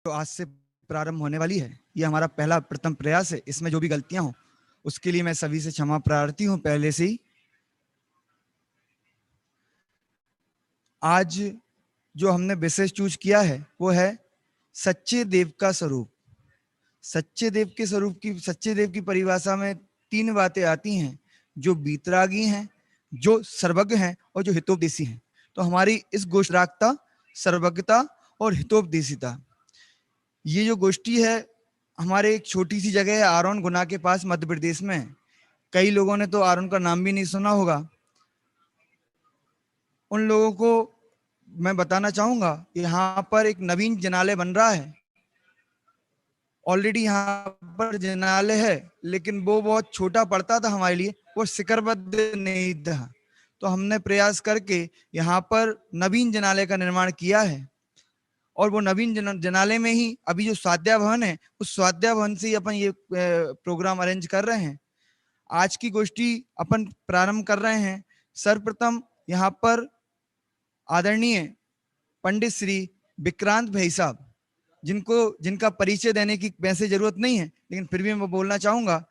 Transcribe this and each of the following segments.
जो आज से प्रारंभ होने वाली है, ये हमारा पहला प्रथम प्रयास है। इसमें जो भी गलतियां हो उसके लिए मैं सभी से क्षमा प्रार्थी हूं पहले से ही। आज जो हमने विशेष चूज किया है वो है सच्चे देव का स्वरूप। सच्चे देव की परिभाषा में तीन बातें आती हैं, जो बीतरागी हैं, जो सर्वज्ञ हैं और जो हितोपदेशी हैं। तो हमारी इस गोष्ठरागता, सर्वज्ञता और हितोपदेशिता, ये जो गोष्ठी है हमारे एक छोटी सी जगह है आरोन गुना के पास मध्य प्रदेश में। कई लोगों ने तो आरोन का नाम भी नहीं सुना होगा। उन लोगों को मैं बताना चाहूंगा कि यहाँ पर एक नवीन जिनालय बन रहा है। ऑलरेडी यहाँ पर जिनालय है, लेकिन वो बहुत छोटा पड़ता था हमारे लिए, वो शिखरबद्ध नहीं था। तो हमने प्रयास करके यहाँ पर नवीन जिनालय का निर्माण किया है। और वो नवीन जिनालय में ही अभी जो स्वाध्याय भवन है, उस स्वाध्याय भवन से ही अपन ये प्रोग्राम अरेंज कर रहे हैं। आज की गोष्ठी अपन प्रारंभ कर रहे हैं। सर्वप्रथम यहाँ पर आदरणीय पंडित श्री विक्रांत भाई साहब, जिनका परिचय देने की वैसे जरूरत नहीं है, लेकिन फिर भी मैं बोलना चाहूंगा।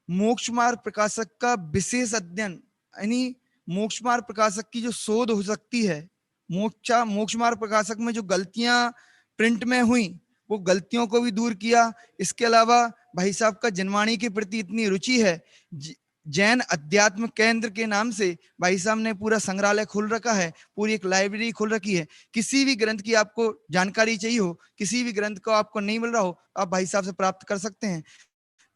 मोक्ष मार्ग प्रकाशक का विशेष अध्ययन, यानी मोक्ष मार्ग प्रकाशक की जो शोध हो सकती है, मोक्ष मार्ग प्रकाशक में जो गलतियां प्रिंट में हुई, वो गलतियों को भी दूर किया। इसके अलावा भाई साहब का जनवाणी के प्रति इतनी रुचि है, जैन अध्यात्म केंद्र के नाम से भाई साहब ने पूरा संग्रहालय खोल रखा है, पूरी एक लाइब्रेरी खोल रखी है। किसी भी ग्रंथ की आपको जानकारी चाहिए हो, किसी भी ग्रंथ को आपको नहीं मिल रहा हो, आप भाई साहब से प्राप्त कर सकते हैं।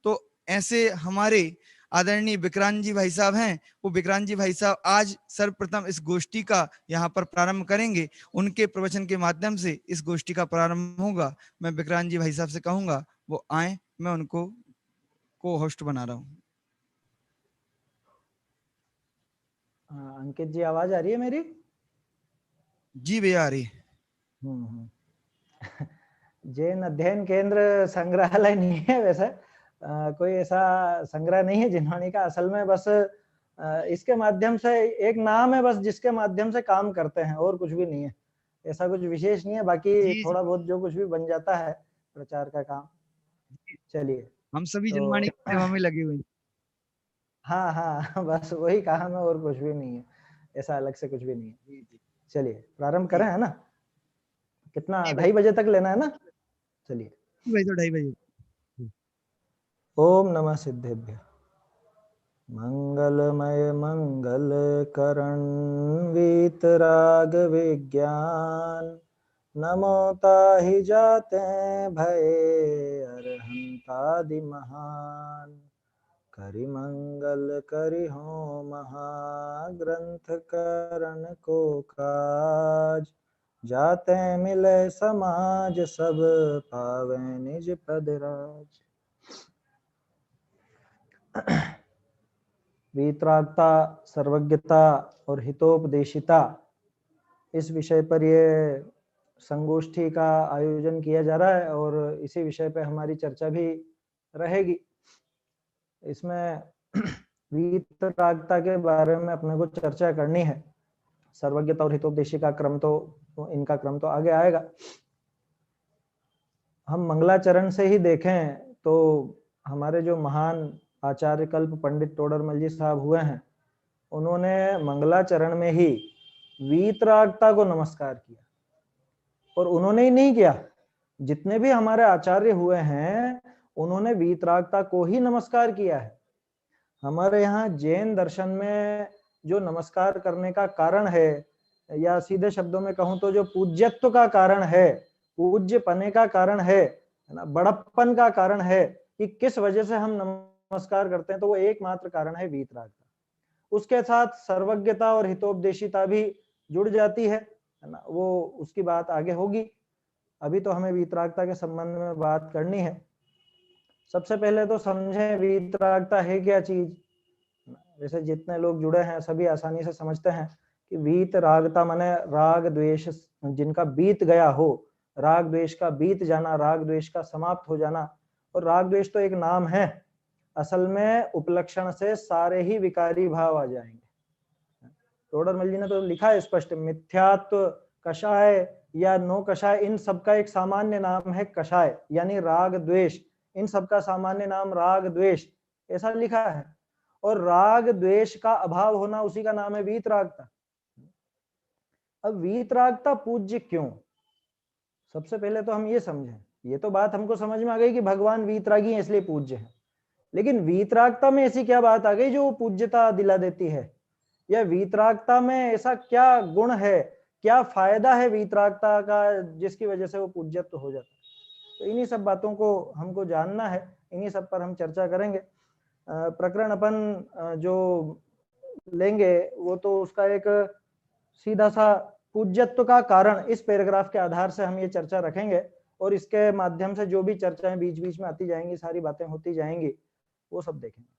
तो ऐसे हमारे आदरणीय विक्रांत जी भाई साहब हैं। वो विक्रांत जी भाई साहब आज सर्वप्रथम इस गोष्ठी का यहाँ पर प्रारंभ करेंगे। उनके प्रवचन के माध्यम से इस गोष्ठी का प्रारंभ होगा। मैं विक्रांत जी भाई साहब से कहूंगा वो आए, मैं उनको को होस्ट बना रहा हूँ। अंकित जी, आवाज आ रही है मेरी? जी भैया आ रही है। जैन अध्ययन केंद्र संग्रहालय नहीं है वैसे, कोई ऐसा संग्रह नहीं है जिनवाणी का। असल में बस इसके माध्यम से एक नाम है बस, जिसके माध्यम से काम करते हैं, और कुछ भी नहीं है। ऐसा कुछ विशेष नहीं है। बाकी थोड़ा बहुत जो कुछ भी बन जाता है प्रचार का काम। चलिए, हम सभी तो जनवाणी की सेवा में लगे हुए हैं। हाँ हाँ, बस वही काम है और कुछ भी नहीं है, ऐसा अलग से कुछ भी नहीं है। चलिए प्रारंभ करें, है ना? कितना, 2:30 बजे तक लेना है ना? चलिए, 2:30 ओम नमः सिद्धेभ्य। मंगलमय मंगल करण वीतराग विज्ञान, नमो ताहि जाते भय अरहंतादि महान। करि मंगल करि हो महाग्रंथ करण को काज, जाते मिले समाज सब पावे निज पद राज। वीतरागता, सर्वज्ञता और हितोपदेशिता, इस विषय पर ये संगोष्ठी का आयोजन किया जा रहा है और इसी विषय पे हमारी चर्चा भी रहेगी। इसमें वीतरागता के बारे में अपने को चर्चा करनी है। सर्वज्ञता और हितोपदेशी का क्रम तो इनका क्रम तो आगे आएगा। हम मंगलाचरण से ही देखें तो हमारे जो महान आचार्य कल्प पंडित टोडरमल जी साहब हुए हैं, उन्होंने मंगलाचरण में ही वीतरागता को नमस्कार किया। और उन्होंने ही नहीं किया, जितने भी हमारे आचार्य हुए हैं उन्होंने वीतरागता को ही नमस्कार किया है। हमारे यहाँ जैन दर्शन में जो नमस्कार करने का कारण है, या सीधे शब्दों में कहूं तो जो पूज्यत्व का कारण है, पूज्य पने का कारण है ना, बड़प्पन का कारण है कि किस वजह से हम नमस्कार करते हैं, तो वो एकमात्र कारण है वीतरागता। उसके साथ सर्वज्ञता और हितोपदेशिता भी जुड़ जाती है ना, वो उसकी बात आगे होगी। अभी तो हमें वीतरागता के संबंध में बात करनी है। सबसे पहले तो समझें वीतरागता है क्या चीज। वैसे जितने लोग जुड़े हैं सभी आसानी से समझते हैं कि वीतरागता माने राग द्वेष जिनका बीत गया हो, राग द्वेष का बीत जाना, राग द्वेष का समाप्त हो जाना। और राग द्वेष तो एक नाम है, असल में उपलक्षण से सारे ही विकारी भाव आ जाएंगे। टोडरमल जी ने तो लिखा है स्पष्ट, मिथ्यात्व कषाय या नो कषाय, इन सबका एक सामान्य नाम है कषाय, यानी राग द्वेष। इन सबका सामान्य नाम राग द्वेष, ऐसा लिखा है। और राग द्वेष का अभाव होना, उसी का नाम है वीतरागता। अब वीतरागता पूज्य क्यों? सबसे पहले तो हम ये समझें, ये तो बात हमको समझ में आ गई कि भगवान वीतरागी हैं इसलिए पूज्य है, लेकिन वीतरागता में ऐसी क्या बात आ गई जो पूज्यता दिला देती है? या वीतरागता में ऐसा क्या गुण है, क्या फायदा है वीतरागता का, जिसकी वजह से वो पूज्यत्व हो जाता है? तो इन्हीं सब बातों को हमको जानना है, इन्हीं सब पर हम चर्चा करेंगे। प्रकरण अपन जो लेंगे वो तो उसका एक सीधा सा पूज्यत्व का कारण, इस पैराग्राफ के आधार से हम ये चर्चा रखेंगे, और इसके माध्यम से जो भी चर्चाएं बीच बीच में आती जाएंगी, सारी बातें होती जाएंगी, वो सब देखेंगे।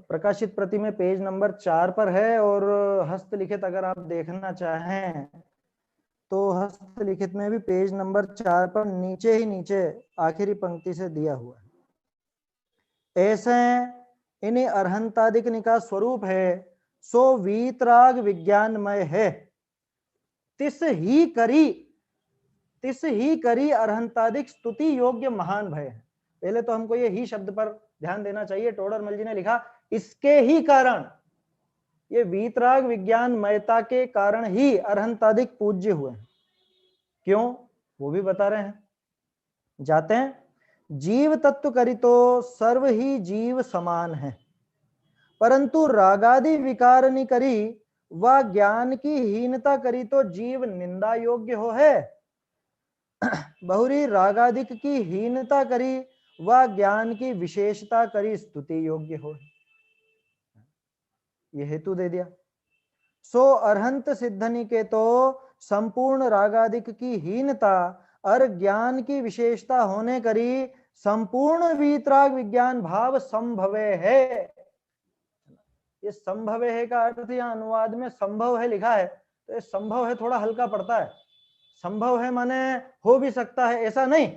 प्रकाशित प्रति में पेज नंबर 4 पर है, और हस्तलिखित अगर आप देखना चाहें तो हस्तलिखित में भी पेज नंबर 4 पर नीचे ही नीचे आखिरी पंक्ति से दिया हुआ है। ऐसे इन्हीं अर्हंतादिक का स्वरूप है, सो वीतराग विज्ञानमय है, तिस ही करी अर्हंतादिक स्तुति योग्य महान भय है। पहले तो हमको ये ही शब्द पर ध्यान देना चाहिए। टोडरमल जी ने लिखा इसके ही कारण, ये वीतराग विज्ञानमयता के कारण ही अर्हंतादिक पूज्य हुए हैं। क्यों, वो भी बता रहे हैं, जाते हैं। जीव तत्व करी तो सर्व ही जीव समान है, परंतु रागादि विकार नहीं करी व ज्ञान की हीनता करी तो जीव निंदा योग्य हो है। बहुरी रागादिक की हीनता करी व ज्ञान की विशेषता करी स्तुति योग्य हो, ये हेतु दे दिया। सो अर्हंत सिद्धनि के तो संपूर्ण रागादिक की हीनता और ज्ञान की विशेषता होने करी संपूर्ण वीतराग विज्ञान भाव संभवे है। ये संभवे है का अर्थ यहाँ अनुवाद में संभव है लिखा है, तो ये संभव है थोड़ा हल्का पड़ता है। संभव है माने हो भी सकता है, ऐसा नहीं।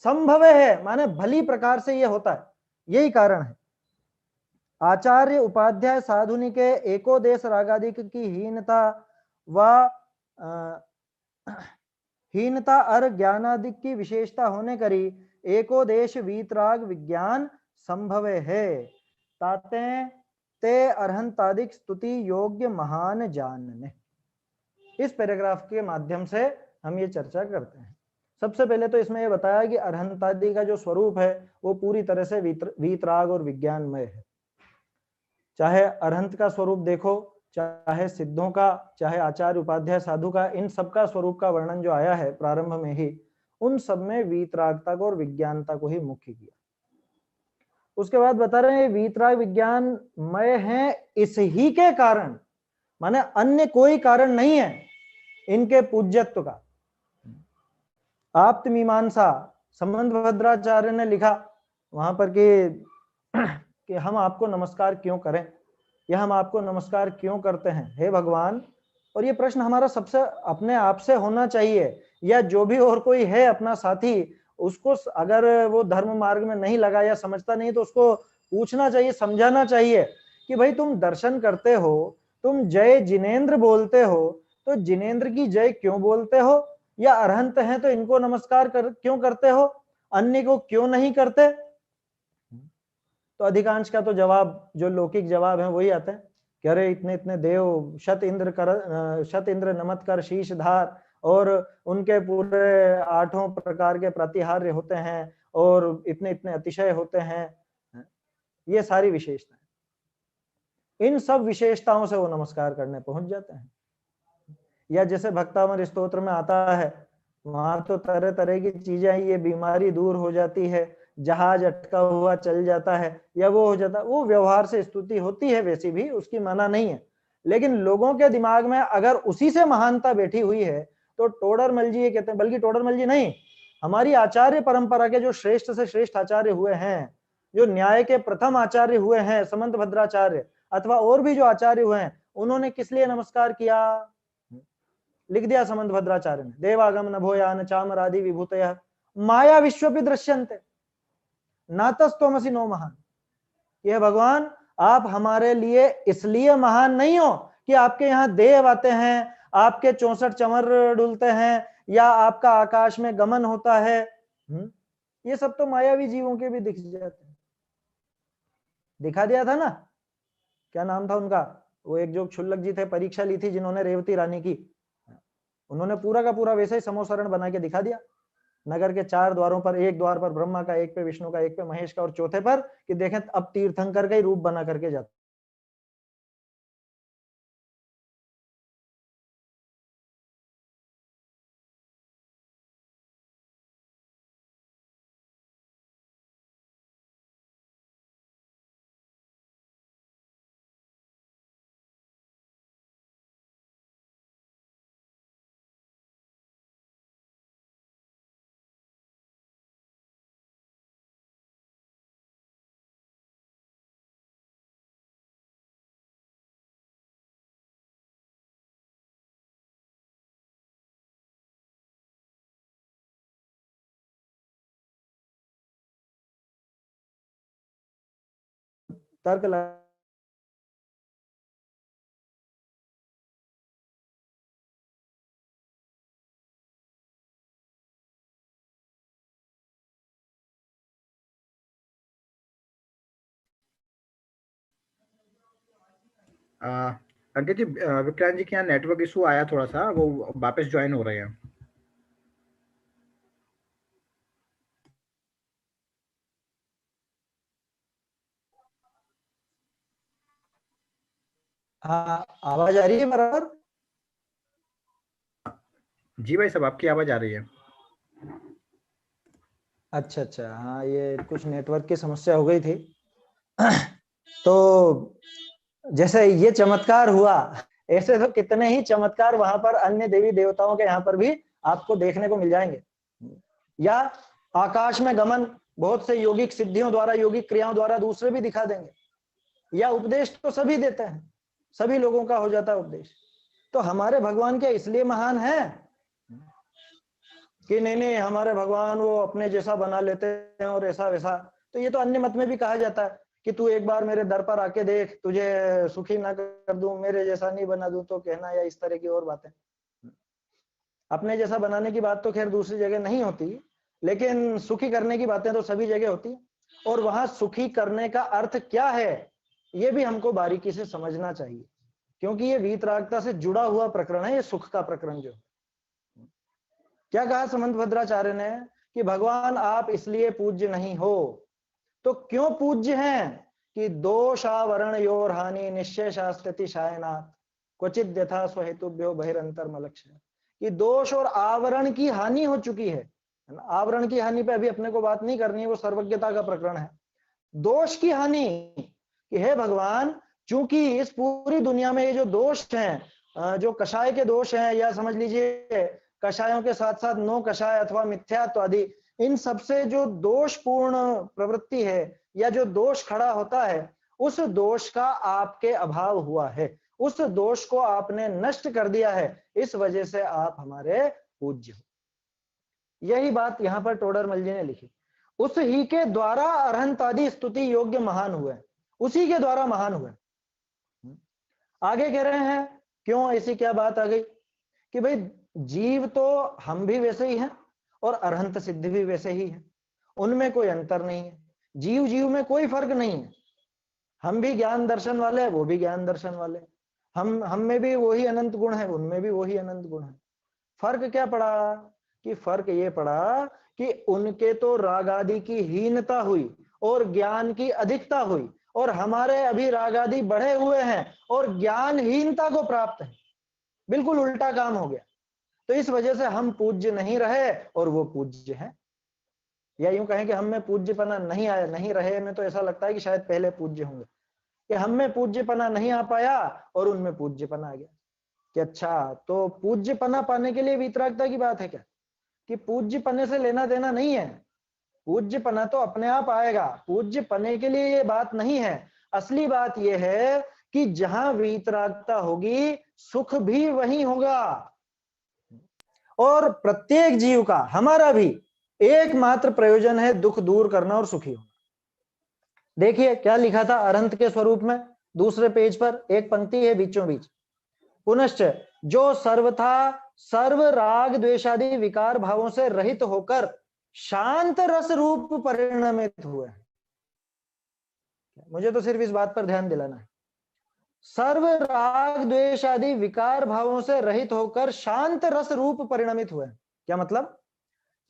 संभव है माने भली प्रकार से ये होता है, यही कारण है। आचार्य उपाध्याय साधुनि के एकोदेश रागादिक की हीनता और ज्ञानादिक की विशेषता होने करी एकोदेश वीतराग विज्ञान संभव है, ताते ते अर्हंतादिक स्तुति योग्य महान जानने। इस पैराग्राफ के माध्यम से हम ये चर्चा करते हैं। सबसे पहले तो इसमें यह बताया कि अर्हंतादि का जो स्वरूप है वो पूरी तरह से वीतराग और विज्ञानमय है। चाहे अरहंत का स्वरूप देखो, चाहे सिद्धों का, चाहे आचार्य उपाध्याय साधु का, इन सबका स्वरूप का वर्णन जो आया है प्रारंभ में ही, उन सब में वीतरागता को और विज्ञानता को ही मुख्य किया। उसके बाद बता रहे हैं वीतराग विज्ञानमय है इस ही के कारण, माने अन्य कोई कारण नहीं है इनके पूज्यत्व का। आप्त मीमांसा संबंध भद्राचार्य ने लिखा वहां पर कि हम आपको नमस्कार क्यों करें, या हम आपको नमस्कार क्यों करते हैं हे भगवान। और ये प्रश्न हमारा सबसे अपने आप से होना चाहिए, या जो भी और कोई है अपना साथी, उसको अगर वो धर्म मार्ग में नहीं लगा या समझता नहीं तो उसको पूछना चाहिए, समझाना चाहिए कि भाई तुम दर्शन करते हो, तुम जय जिनेंद्र बोलते हो, तो जिनेंद्र की जय क्यों बोलते हो, या अरहंत हैं तो इनको नमस्कार क्यों करते हो, अन्य को क्यों नहीं करते। तो अधिकांश का तो जवाब जो लौकिक जवाब है वही आता है कि अरे इतने इतने देव शत इंद्र नमत कर शीश धार, और उनके पूरे 8 प्रकार के प्रतिहार्य होते हैं, और इतने इतने अतिशय होते हैं। ये सारी विशेषताएं, इन सब विशेषताओं से वो नमस्कार करने पहुंच जाते हैं। या जैसे भक्तामर स्तोत्र में आता है, वहां तो तरह तरह की चीजें, ये बीमारी दूर हो जाती है, जहाज अटका हुआ चल जाता है, या वो हो जाता है, वो व्यवहार से स्तुति होती है, वैसी भी उसकी मना नहीं है। लेकिन लोगों के दिमाग में अगर उसी से महानता बैठी हुई है तो टोडरमल जी ये कहते हैं, बल्कि टोडरमल जी नहीं, हमारी आचार्य परंपरा के जो श्रेष्ठ से श्रेष्ठ आचार्य हुए हैं, जो न्याय के प्रथम आचार्य हुए हैं समंत भद्राचार्य, अथवा और भी जो आचार्य हुए हैं, उन्होंने किस लिए नमस्कार किया? लिख दिया समंत भद्राचार्य ने, देवागम नभोयान चामरादि विभूतयः माया विश्वपि दृश्यन्ते नातस्तोमसि नो महान। यह भगवान आप हमारे लिए इसलिए महान नहीं हो कि आपके यहाँ देव आते हैं, आपके 64 चंवर डुलते हैं, या आपका आकाश में गमन होता है, ये सब तो मायावी जीवों के भी दिख जाते हैं। दिखा दिया था ना, क्या नाम था उनका, वो एक जो क्षुल्लक जी थे, परीक्षा ली थी जिन्होंने रेवती रानी की, उन्होंने पूरा का पूरा वैसे ही समोसरण बना के दिखा दिया। नगर के 4 द्वारों पर, एक द्वार पर ब्रह्मा का, एक पे विष्णु का, एक पे महेश का, और चौथे पर कि देखें अब तीर्थंकर का ही रूप बना करके जाता। तर्क अंकित जी, विक्रांत जी के यहाँ नेटवर्क इशू आया थोड़ा सा, वो वापस ज्वाइन हो रहे हैं। हाँ, आवाज आ रही है बराबर? जी भाई साहब, आपकी आवाज आ रही है। अच्छा अच्छा, हाँ ये कुछ नेटवर्क की समस्या हो गई थी। तो जैसे ये चमत्कार हुआ, ऐसे तो कितने ही चमत्कार वहां पर अन्य देवी देवताओं के यहाँ पर भी आपको देखने को मिल जाएंगे। या आकाश में गमन बहुत से योगिक सिद्धियों द्वारा, योगिक क्रियाओं द्वारा दूसरे भी दिखा देंगे। या उपदेश तो सभी देते हैं, सभी लोगों का हो जाता है उपदेश। तो हमारे भगवान क्या इसलिए महान है कि नहीं नहीं हमारे भगवान वो अपने जैसा बना लेते हैं और ऐसा वैसा? तो ये तो अन्य मत में भी कहा जाता है कि तू एक बार मेरे दर पर आके देख, तुझे सुखी ना कर दूं, मेरे जैसा नहीं बना दूं तो कहना, या इस तरह की और बातें। अपने जैसा बनाने की बात तो खैर दूसरी जगह नहीं होती, लेकिन सुखी करने की बातें तो सभी जगह होती है। और वहां सुखी करने का अर्थ क्या है, ये भी हमको बारीकी से समझना चाहिए, क्योंकि ये वीतरागता से जुड़ा हुआ प्रकरण है, ये सुख का प्रकरण। जो क्या कहा समंत भद्राचार्य ने कि भगवान आप इसलिए पूज्य नहीं हो, तो क्यों पूज्य हैं कि दोषावरण योर हानि निश्चय शास्त्रति शायनाथ क्वचित यथा स्वहेतुभ्यो बहिरंतर मलक्ष्य, कि दोष और आवरण की हानि हो चुकी है। आवरण की हानि पे अभी अपने को बात नहीं करनी है, वो सर्वज्ञता का प्रकरण है। दोष की हानि कि हे भगवान, चूंकि इस पूरी दुनिया में ये जो दोष हैं, जो कषाय के दोष हैं, या समझ लीजिए कषायों के साथ साथ नो कषाय अथवा मिथ्यात्व आदि, इन सबसे जो दोषपूर्ण प्रवृत्ति है या जो दोष खड़ा होता है, उस दोष का आपके अभाव हुआ है, उस दोष को आपने नष्ट कर दिया है, इस वजह से आप हमारे पूज्य हो। यही बात यहाँ पर टोडरमल जी ने लिखी। उस ही के द्वारा अरहंत आदि स्तुति योग्य महान हुए, उसी के द्वारा महान हुए। आगे कह रहे हैं क्यों ऐसी क्या बात आ गई कि भाई जीव तो हम भी वैसे ही हैं और अरहंत सिद्ध भी वैसे ही है, उनमें कोई अंतर नहीं है, जीव जीव में कोई फर्क नहीं है। हम भी ज्ञान दर्शन वाले हैं, वो भी ज्ञान दर्शन वाले, हम में भी वही अनंत गुण है, उनमें भी वही अनंत गुण है। फर्क क्या पड़ा कि फर्क ये पड़ा कि उनके तो राग आदि की हीनता हुई और ज्ञान की अधिकता हुई, और हमारे अभी राग आदि बढ़े हुए हैं और ज्ञानहीनता को प्राप्त है। बिल्कुल उल्टा काम हो गया। तो इस वजह से हम पूज्य नहीं रहे और वो पूज्य हैं। या यूं कहें कि हम में पूज्यपना नहीं आया, नहीं रहे में तो ऐसा लगता है कि शायद पहले पूज्य होंगे, कि हम में पूज्यपना नहीं आ पाया और उनमें पूज्यपना आ गया। कि अच्छा, तो पूज्यपना पाने के लिए वीतरागता की बात है क्या? कि पूज्यपने से लेना देना नहीं है, पूज्यपना तो अपने आप आएगा, पूज्यपने के लिए ये बात नहीं है। असली बात ये है कि जहां वीतरागता होगी सुख भी वहीं होगा। और प्रत्येक जीव का, हमारा भी एकमात्र प्रयोजन है दुख दूर करना और सुखी होना। देखिए क्या लिखा था अरहंत के स्वरूप में, दूसरे पेज पर एक पंक्ति है बीचों बीच, पुनश्च जो सर्वथा सर्व राग द्वेषादि विकार भावों से रहित होकर शांत रस रूप परिणमित हुए। मुझे तो सिर्फ इस बात पर ध्यान दिलाना है, सर्व राग द्वेष आदि विकार भावों से रहित होकर शांत रस रूप परिणमित हुए। क्या मतलब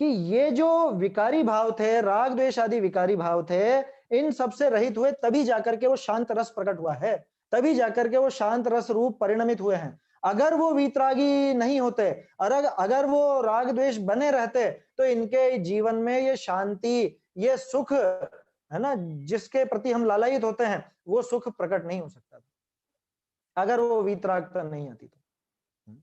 कि ये जो विकारी भाव थे, राग द्वेष आदि विकारी भाव थे, इन सब से रहित हुए तभी जाकर के वो शांत रस प्रकट हुआ है, तभी जाकर के वो शांत रस रूप परिणमित हुए हैं। अगर वो वीतरागी नहीं होते और अगर वो राग द्वेष बने रहते तो इनके जीवन में ये शांति, ये सुख है ना, जिसके प्रति हम लालायित होते हैं, वो सुख प्रकट नहीं हो सकता अगर वो वीतरागता नहीं आती तो।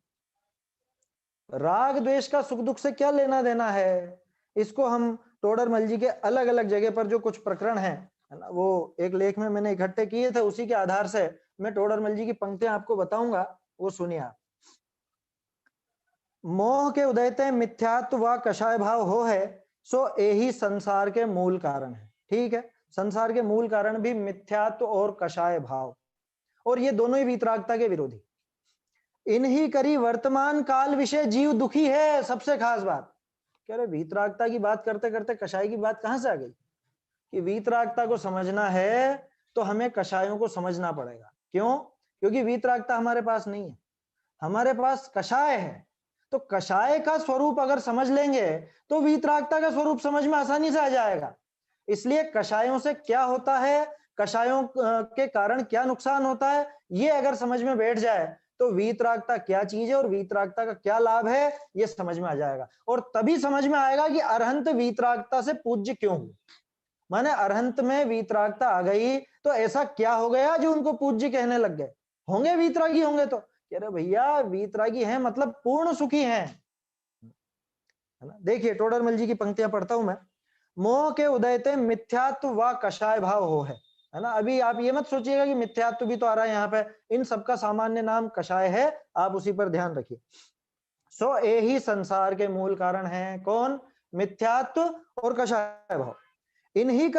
राग द्वेष का सुख दुख से क्या लेना देना है, इसको हम टोडरमल जी के अलग अलग जगह पर जो कुछ प्रकरण है ना, वो एक लेख में मैंने इकट्ठे किए थे, उसी के आधार से मैं टोडरमल जी की पंक्तियां आपको बताऊंगा, वो सुनिए आप। मोह के उदयते मिथ्यात्व व कषाय भाव हो है, सो यही संसार के मूल कारण है। ठीक है, संसार के मूल कारण भी मिथ्यात्व और कषाय भाव, और ये दोनों ही वीतरागता के विरोधी। इन्हीं करी वर्तमान काल विषय जीव दुखी है। सबसे खास बात, कह रहे वीतरागता की बात करते करते कषाय की बात कहां से आ गई, कि वीतरागता को समझना है तो हमें कषायों को समझना पड़ेगा। क्यों? क्योंकि वीतरागता हमारे पास नहीं है, हमारे पास कषाय है। तो कषाय का स्वरूप अगर समझ लेंगे तो वीतरागता का स्वरूप समझ में आसानी से आ जाएगा। इसलिए कषायों से क्या होता है, कषायों के कारण क्या नुकसान होता है, ये अगर समझ में बैठ जाए तो वीतरागता क्या चीज है और वीतरागता का क्या लाभ है, ये समझ में आ जाएगा। और तभी समझ में आएगा कि अरहंत वीतरागता से पूज्य क्यों हुए। माने अरहंत में वीतरागता आ गई तो ऐसा क्या हो गया जो उनको पूज्य कहने लग गए। होंगे वीतरागी होंगे तो कह रहे भैया वीतरागी हैं मतलब पूर्ण सुखी हैं, है ना। देखिए टोडरमल जी की पंक्तियां पढ़ता हूं मैं। मोह के उदयते मिथ्यात्व व कषाय भाव हो है ना। अभी आप ये मत सोचिएगा कि मिथ्यात्व भी तो आ रहा है यहाँ पे, इन सबका सामान्य नाम कषाय है, आप उसी पर ध्यान रखिए। सो यही संसार के मूल कारण है, कौन? मिथ्यात्व और कषाय भाव। इन्हीं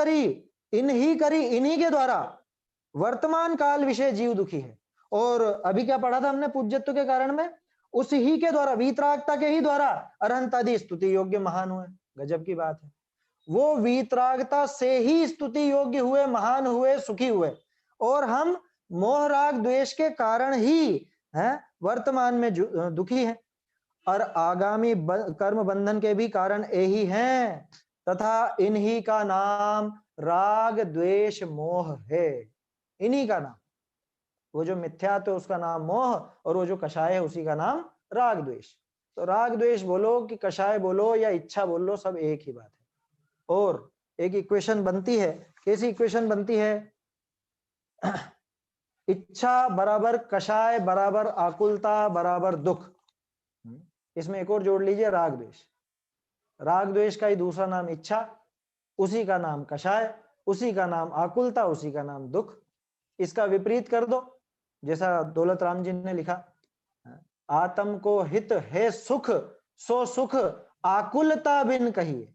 के द्वारा वर्तमान काल विषय जीव दुखी है। और अभी क्या पढ़ा था हमने पूज्यत्व के कारण में, उस ही के द्वारा, वीतरागता के ही द्वारा अरहंतादि स्तुति योग्य महान हुए। गजब की बात है, वो वीतरागता से ही स्तुति योग्य हुए, महान हुए, सुखी हुए। और हम मोह राग द्वेष के कारण ही हैं वर्तमान में दुखी हैं, और आगामी कर्म बंधन के भी कारण यही हैं, तथा इन्हीं का नाम राग द्वेष मोह है। इन्हीं का नाम, वो जो मिथ्यात्व है उसका नाम मोह, और वो जो कषाय है उसी का नाम राग द्वेष। तो राग द्वेष बोलो कि कषाय बोलो या इच्छा बोलो, सब एक ही बात है। और एक इक्वेशन बनती है, कैसी इक्वेशन बनती है? इच्छा बराबर कषाय बराबर आकुलता बराबर दुख। इसमें एक और जोड़ लीजिए, राग द्वेष। राग द्वेष का ही दूसरा नाम इच्छा, उसी का नाम कषाय, उसी का नाम आकुलता, उसी का नाम दुख। इसका विपरीत कर दो, जैसा दौलत राम जी ने लिखा, आत्म को हित है सुख, सो सुख आकुलता बिन कहिए।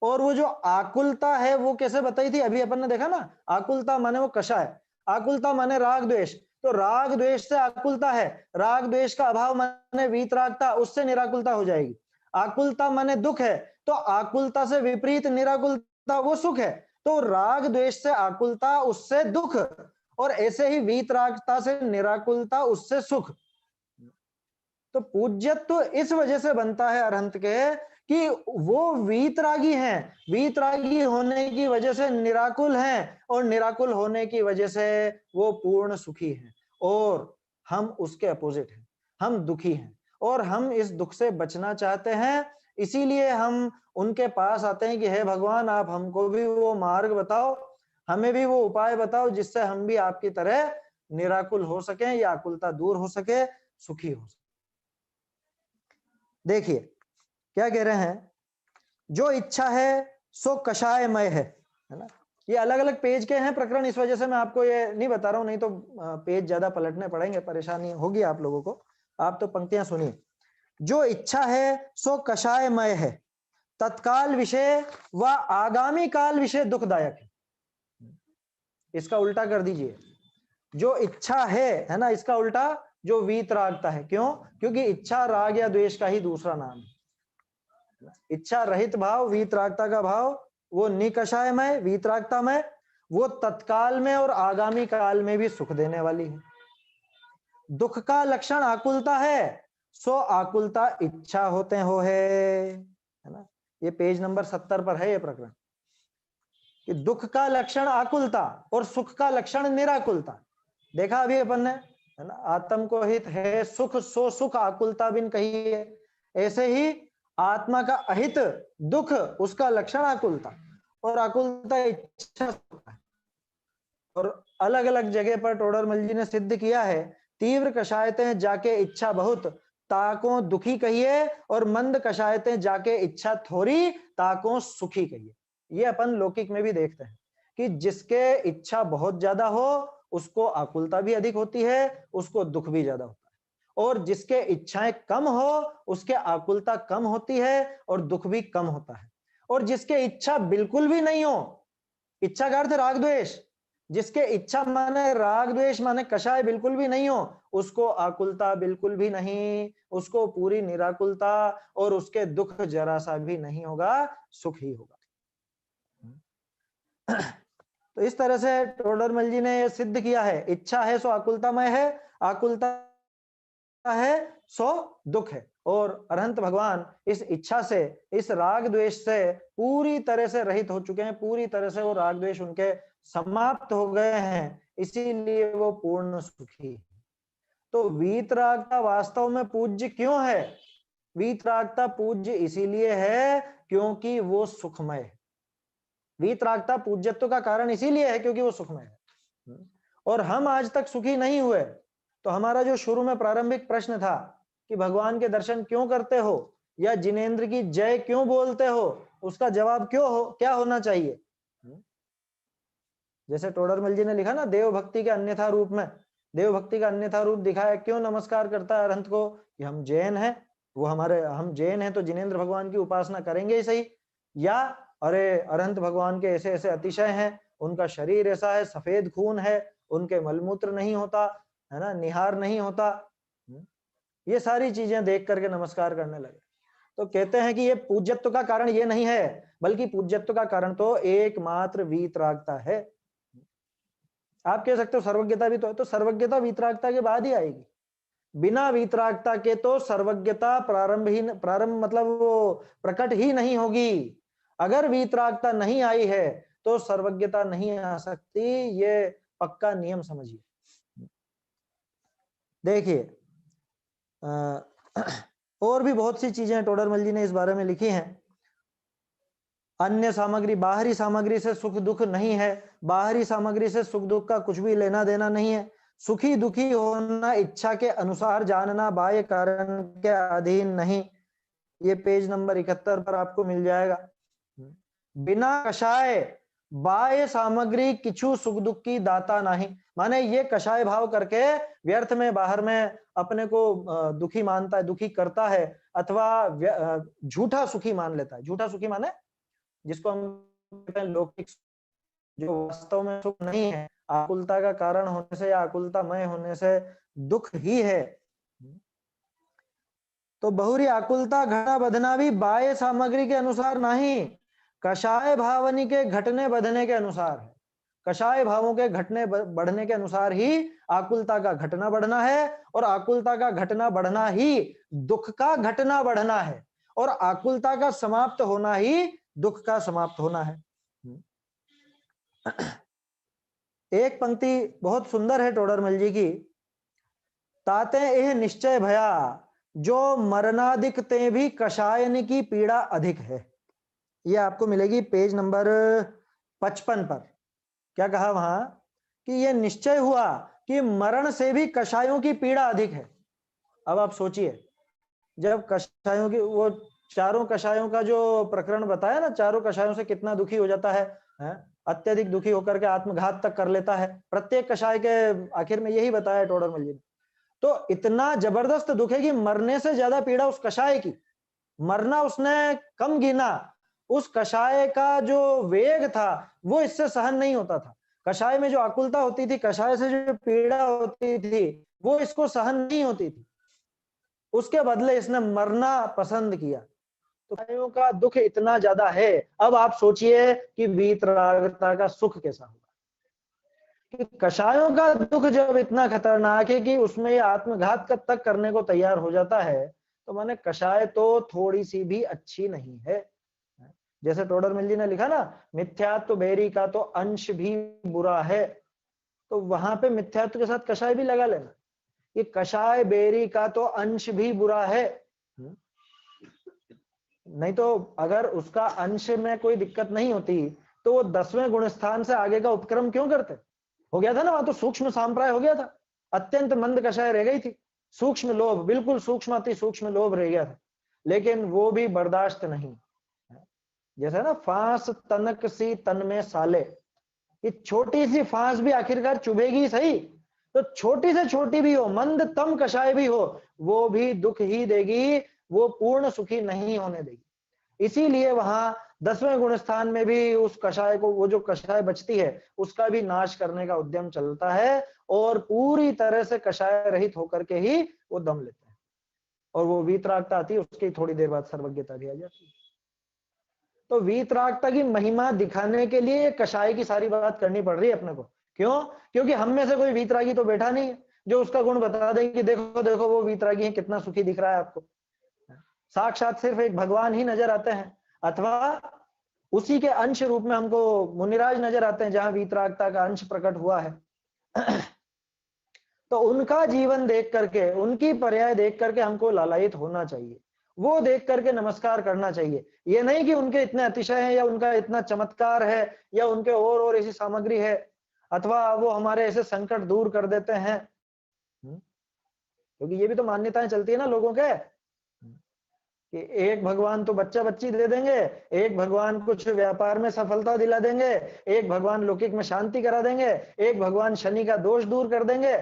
और वो जो आकुलता है वो कैसे बताई थी, अभी अपन ने देखा ना, आकुलता माने वो कषाय, आकुलता माने राग द्वेष। तो राग द्वेष से आकुलता है, राग द्वेष का अभाव माने वीतरागता, उससे निराकुलता हो जाएगी। आकुलता माने दुख है, तो आकुलता से विपरीत निराकुलता वो सुख है। तो राग द्वेष से आकुलता, उससे दुख, और ऐसे ही वीतरागता से निराकुलता, उससे सुख। तो पूज्यत्व इस वजह से बनता है अरहंत के कि वो वीतरागी हैं, वीतरागी होने की वजह से निराकुल हैं, और निराकुल होने की वजह से वो पूर्ण सुखी हैं। और हम उसके अपोजिट हैं, हम दुखी हैं, और हम इस दुख से बचना चाहते हैं। इसीलिए हम उनके पास आते हैं कि हे भगवान, आप हमको भी वो मार्ग बताओ, हमें भी वो उपाय बताओ जिससे हम भी आपकी तरह निराकुल हो सकें, या आकुलता दूर हो सके, सुखी हो सके। देखिए क्या कह रहे हैं, जो इच्छा है सो कषायमय है ना। ये अलग अलग पेज के हैं प्रकरण, इस वजह से मैं आपको ये नहीं बता रहा हूं, नहीं तो पेज ज्यादा पलटने पड़ेंगे, परेशानी होगी आप लोगों को। आप तो पंक्तियां सुनिए। जो इच्छा है सो कषायमय है, तत्काल विषय व आगामी काल विषय दुखदायक है। इसका उल्टा कर दीजिए, जो इच्छा है ना, इसका उल्टा जो वीतरागता है। क्यों? क्योंकि इच्छा राग या द्वेष का ही दूसरा नाम है। इच्छा रहित भाव, वीतरागता का भाव, वो निकषायमय, वीतरागतामय, वो तत्काल में और आगामी काल में भी सुख देने वाली है। दुख का लक्षण आकुलता है, सो आकुलता इच्छा होते हो है ना। ये पेज नंबर 70 पर है ये प्रकरण कि दुख का लक्षण आकुलता और सुख का लक्षण निराकुलता। देखा अभी अपन ने, है ना, आत्म को हित है सुख, सो सुख आकुलता बिन कही है। ऐसे ही आत्मा का अहित दुख, उसका लक्षण आकुलता, और आकुलता इच्छा है। और अलग अलग जगह पर टोडरमल जी ने सिद्ध किया है, तीव्र कषायतें जाके इच्छा बहुत, ताको दुखी कहिए, और मंद कषायतें जाके इच्छा थोड़ी, ताको सुखी कहिए। ये अपन लौकिक में भी देखते हैं कि जिसके इच्छा बहुत ज्यादा हो उसको आकुलता भी अधिक होती है, उसको दुख भी ज्यादा होता है, और जिसके इच्छाएं कम हो उसके आकुलता कम होती है और दुख भी कम होता है। और जिसके इच्छा बिल्कुल भी नहीं हो, इच्छा का अर्थ राग द्वेष, जिसके इच्छा माने राग द्वेष माने कषाय बिल्कुल भी नहीं हो, उसको आकुलता बिल्कुल भी नहीं, उसको पूरी निराकुलता, और उसके दुख जरा सा भी नहीं होगा, सुख ही होगा। तो इस तरह से टोडरमल जी ने यह सिद्ध किया है, इच्छा है सो आकुलतामय है, आकुलता है सो दुख है। और अरहंत भगवान इस इच्छा से, इस राग द्वेष से पूरी तरह से रहित हो चुके हैं, पूरी तरह से वो राग द्वेष उनके समाप्त हो गए हैं, इसीलिए वो पूर्ण सुखी। तो वीतरागता वास्तव में पूज्य क्यों है? वीतरागता पूज्य इसीलिए है क्योंकि वो सुखमय है। वीतरागता पूज्यत्व का कारण इसीलिए है क्योंकि वो सुखमय है। और हम आज तक सुखी नहीं हुए, तो हमारा जो शुरू में प्रारंभिक प्रश्न था कि भगवान के दर्शन क्यों करते हो या जिनेंद्र की जय क्यों बोलते हो, उसका जवाब क्या होना चाहिए? जैसे टोडरमल जी ने लिखा ना, देव भक्ति के अन्यथा रूप में, देव भक्ति का अन्यथा रूप दिखाया। क्यों नमस्कार करता है अरहंत को? कि हम जैन हैं, हम जैन हैं तो जिनेंद्र भगवान की उपासना करेंगे ही सही। या अरे अरहंत भगवान के ऐसे ऐसे अतिशय हैं, उनका शरीर ऐसा है, सफेद खून है, उनके मलमूत्र नहीं होता, है ना, निहार नहीं होता, ये सारी चीजें देख करके नमस्कार करने लगे। तो कहते हैं कि ये पूज्यत्व का कारण ये नहीं है, बल्कि पूज्यत्व का कारण तो एकमात्र वीतरागता है। आप कह सकते हो सर्वज्ञता भी तो सर्वज्ञता वीतरागता के बाद ही आएगी। बिना वीतरागता के तो सर्वज्ञता प्रारंभ मतलब वो प्रकट ही नहीं होगी। अगर वीतरागता नहीं आई है तो सर्वज्ञता नहीं आ सकती, ये पक्का नियम समझिए। देखिए और भी बहुत सी चीजें टोडरमल जी ने इस बारे में लिखी हैं। अन्य सामग्री, बाहरी सामग्री से सुख दुख नहीं है, बाहरी सामग्री से सुख दुख का कुछ भी लेना देना नहीं है। सुखी दुखी होना इच्छा के अनुसार जानना, बाह्य कारण के अधीन नहीं। ये पेज नंबर 71 पर आपको मिल जाएगा। बिना कषाय बाह्य सामग्री किछु सुख दुख की दाता नहीं, माने ये कषाय भाव करके व्यर्थ में बाहर में अपने को दुखी मानता है, दुखी करता है, अथवा झूठा सुखी मान लेता है। झूठा सुखी माने जिसको हम कहते हैं लौकिक, जो वास्तव में सुख नहीं है, आकुलता का कारण होने से या आकुलतामय होने से दुख ही है। तो बहुरी आकुलता घटना बधना भी बाह्य सामग्री के अनुसार नहीं, कषाय भावनी के घटने बधने के अनुसार है। कषाय भावों के घटने बढ़ने के अनुसार ही आकुलता का घटना बढ़ना है, और आकुलता का घटना बढ़ना ही दुख का घटना बढ़ना है, और आकुलता का समाप्त होना ही दुख का समाप्त होना है। एक पंक्ति बहुत सुंदर है टोडरमल जी की, ताते यह निश्चय भया जो मरणाधिक ते भी कषायन की पीड़ा अधिक है। ये आपको मिलेगी पेज नंबर 55 पर। क्या कहा वहां कि ये निश्चय हुआ कि मरण से भी कषायों की पीड़ा अधिक है। अब आप सोचिए, जब कषायों की, वो चारों कषायों का जो प्रकरण बताया ना, चारों कषायों से कितना दुखी हो जाता है, अत्यधिक दुखी होकर के आत्मघात तक कर लेता है। प्रत्येक कषाय के आखिर में यही बताया टोडरमल जी ने। तो इतना जबरदस्त दुख है कि मरने से ज्यादा पीड़ा उस कषाय की, मरना उसने कम गिना, उस कषाय का जो वेग था वो इससे सहन नहीं होता था। कषाय में जो आकुलता होती थी, कषाय से जो पीड़ा होती थी, वो इसको सहन नहीं होती थी। उसके बदले इसने मरना पसंद किया। तो कषायों का दुख इतना ज्यादा है, अब आप सोचिए कि वीतरागता का सुख कैसा होगा। कि कषायों का दुख जब इतना खतरनाक है कि उसमें आत्मघात तक करने को तैयार हो जाता है, तो माने कषाय तो थोड़ी सी भी अच्छी नहीं है। जैसे टोडरमल जी ने लिखा ना, मिथ्यात्व बेरी का तो अंश भी बुरा है, तो वहां पे मिथ्यात्व के साथ कषाय भी लगा लेना कि कषाय बेरी का तो अंश भी बुरा है। नहीं तो अगर उसका अंश में कोई दिक्कत नहीं होती तो वो 10वें गुण स्थान से आगे का उपक्रम क्यों करते? हो गया था ना, वहां तो सूक्ष्म सांप्राय हो गया था, अत्यंत मंद कषाय रह गई थी, सूक्ष्म लोभ, बिल्कुल सूक्ष्म अति सूक्ष्म लोभ रह गया था, लेकिन वो भी बर्दाश्त नहीं। जैसे ना, फांस तनक सी तन में साले, ये छोटी सी फांस भी आखिरकार चुभेगी सही, तो छोटी से छोटी भी हो, मंद तम कषाय भी हो, वो भी दुख ही देगी, वो पूर्ण सुखी नहीं होने देगी। इसीलिए वहां 10वें गुण स्थान में भी उस कषाय को, वो जो कषाय बचती है उसका भी नाश करने का उद्यम चलता है, और पूरी तरह से कषाय रहित होकर के ही वो दम लेते हैं, और वो वीतरागता आती है, उसकी थोड़ी देर बाद सर्वज्ञता भी आ जाती है। तो वीतरागता की महिमा दिखाने के लिए कषाय की सारी बात करनी पड़ रही है अपने को। क्यों? क्योंकि हम में से कोई वीतरागी तो बैठा नहीं है जो उसका गुण बता दे कि देखो देखो वो वीतरागी है, कितना सुखी दिख रहा है आपको। साक्षात सिर्फ एक भगवान ही नजर आते हैं, अथवा उसी के अंश रूप में हमको मुनिराज नजर आते हैं जहां वीतरागता का अंश प्रकट हुआ है। तो उनका जीवन देख करके, उनकी पर्याय देख करके हमको लालायित होना चाहिए, वो देख करके नमस्कार करना चाहिए। ये नहीं कि उनके इतने अतिशय है, या उनका इतना चमत्कार है, या उनके और ऐसी सामग्री है, अथवा वो हमारे ऐसे संकट दूर कर देते हैं। क्योंकि ये भी तो मान्यताएं चलती है ना लोगों के, कि एक भगवान तो बच्चा बच्ची दे देंगे, एक भगवान कुछ व्यापार में सफलता दिला देंगे, एक भगवान लौकिक में शांति करा देंगे, एक भगवान शनि का दोष दूर कर देंगे।